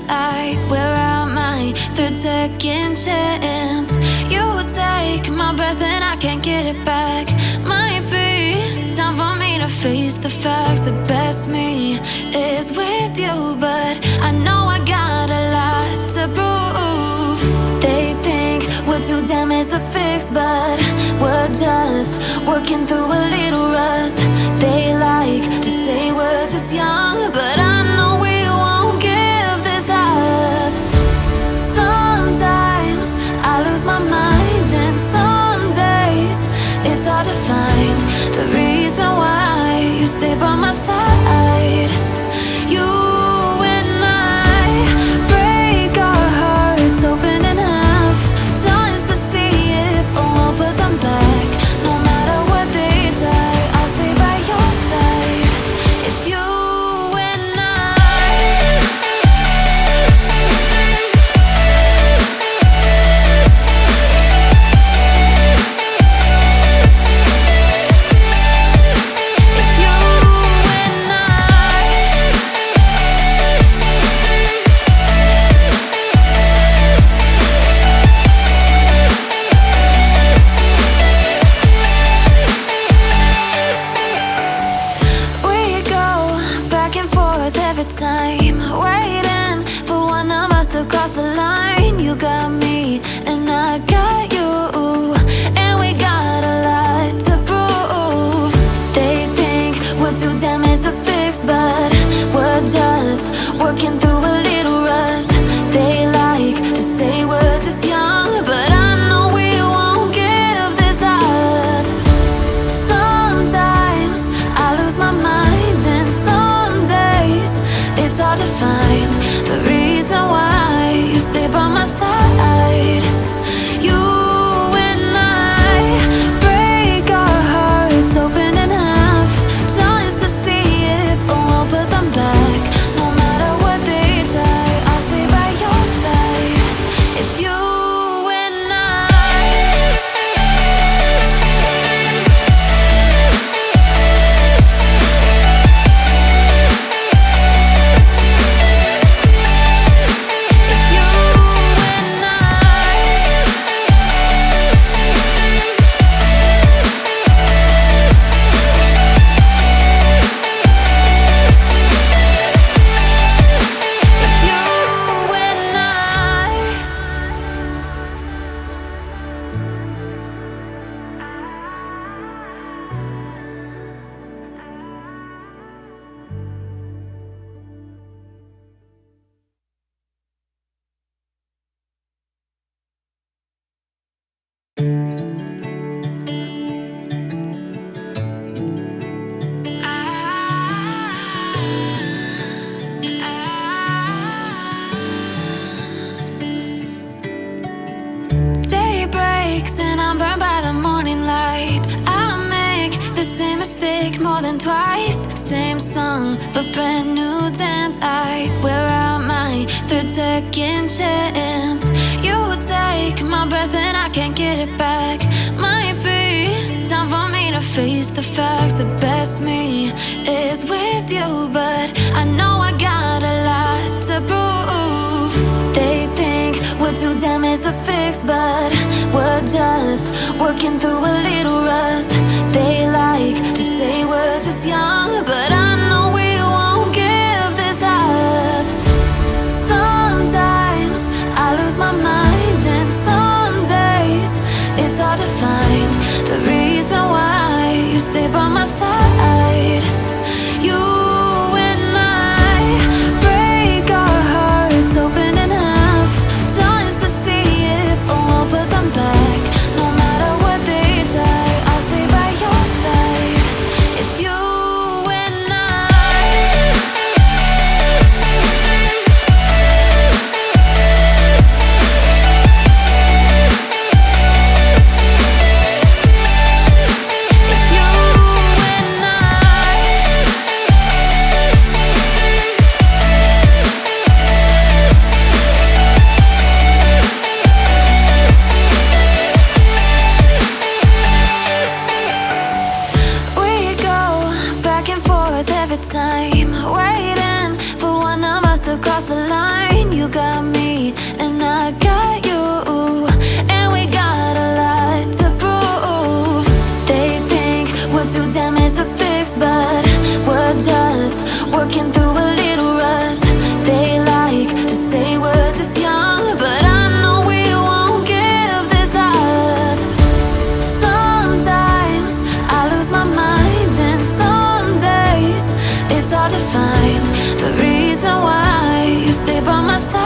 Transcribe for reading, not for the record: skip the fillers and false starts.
dance. I wear out my third second chance. You take my breath and I can't get it back. Might be time for me to face the facts. The best me is with you, but I know I got a lot to prove. They think we're too damaged to fix, but we're just working through a little rust. They like to say we're just young, but I know we won't give this up. Sometimes I lose my mind, and some days it's hard to find the reason why you stay by my side. You and I break our hearts open in half, just to see if we'll put them back. No matter what they try, I'll stay by your side. It's you and I. It's you and I. We go back and forth every time, waiting for one of us to cross the line. You got me and I got you, and we got a lot to prove. They think we're too damaged to fix, but we're just working through a little rust. They like to say we're just young, but I know we won't give this up. Sometimes I lose my mind, and some days it's hard to find the reason why you stay by my side. You and I break our hearts open in half, just to see if we'll put them back. No matter what they try, I'll stay by your side. It's you and I. It's you and I. It's you and I. Day breaks and I'm burned by the morning light. I make the same mistake more than twice. Same song, but brand new dance. I wear out my third second chance. You take my breath and I can't get it back. Might be time for me to face the facts. The best me is with you, but I know I got a lot to prove. They think we're too damaged to fix, but we're just working through a little rust. They like to say we're just young, but I know we won't give this up. Sometimes I lose my mind, and some days it's hard to find the reason why you stay by my side. You and I break our hearts open in half, just to see if we'll put them back. No matter what they try, I'll stay by your side. It's you and I. It's you and I. got me and I got you, and we got a lot to prove. They think we're too damaged to fix, but we're just working through a little rust. They like to say we're just young, but I know we won't give this up. Sometimes I lose my mind, and some days it's hard to find the reason why you stay by my side.